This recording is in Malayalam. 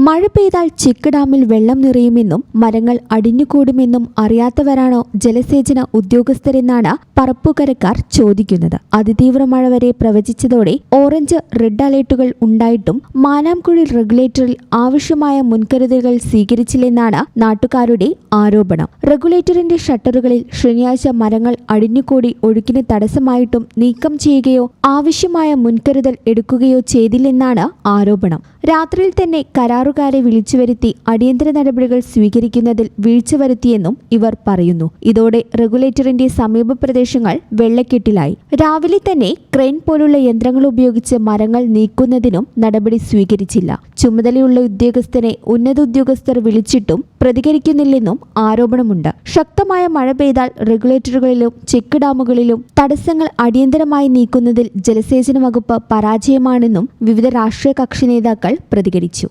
മഴ പെയ്താൽ ചെക്ക് ഡാമിൽ വെള്ളം നിറയുമെന്നും മരങ്ങൾ അടിഞ്ഞുകൂടുമെന്നും അറിയാത്തവരാണോ ജലസേചന ഉദ്യോഗസ്ഥരെന്നാണ് പറപ്പുകരക്കാർ ചോദിക്കുന്നത്. അതിതീവ്ര മഴ വരെ പ്രവചിച്ചതോടെ ഓറഞ്ച്, റെഡ് അലേർട്ടുകൾ ഉണ്ടായിട്ടും മാനാംകുഴി റെഗുലേറ്ററിൽ ആവശ്യമായ മുൻകരുതലുകൾ സ്വീകരിച്ചില്ലെന്നാണ് നാട്ടുകാരുടെ ആരോപണം. റെഗുലേറ്ററിന്റെ ഷട്ടറുകളിൽ ശനിയാഴ്ച മരങ്ങൾ അടിഞ്ഞുകൂടി ഒഴുക്കിന് തടസ്സമായിട്ടും നീക്കം ചെയ്യുകയോ ആവശ്യമായ മുൻകരുതൽ എടുക്കുകയോ ചെയ്തില്ലെന്നാണ് ആരോപണം. രാത്രിയിൽ തന്നെ കരാറുകാരെ വിളിച്ചുവരുത്തി അടിയന്തര നടപടികൾ സ്വീകരിക്കുന്നതിൽ വീഴ്ച വരുത്തിയെന്നും ഇവർ പറയുന്നു. ഇതോടെ റെഗുലേറ്ററിന്റെ സമീപ പ്രദേശങ്ങൾ വെള്ളക്കെട്ടിലായി. രാവിലെ തന്നെ ക്രെയിൻ പോലുള്ള യന്ത്രങ്ങൾ ഉപയോഗിച്ച് മരങ്ങൾ നീക്കുന്നതിനും നടപടി സ്വീകരിച്ചില്ല. ചുമതലയുള്ള ഉദ്യോഗസ്ഥനെ ഉന്നത ഉദ്യോഗസ്ഥർ വിളിച്ചിട്ടും പ്രതികരിക്കുന്നില്ലെന്നും ആരോപണമുണ്ട്. ശക്തമായ മഴ പെയ്താൽ റെഗുലേറ്ററുകളിലും ചെക്ക് ഡാമുകളിലും തടസ്സങ്ങൾ അടിയന്തരമായി നീക്കുന്നതിൽ ജലസേചന വകുപ്പ് പരാജയമാണെന്നും വിവിധ രാഷ്ട്രീയ കക്ഷി നേതാക്കൾ പ്രതികരിച്ചു.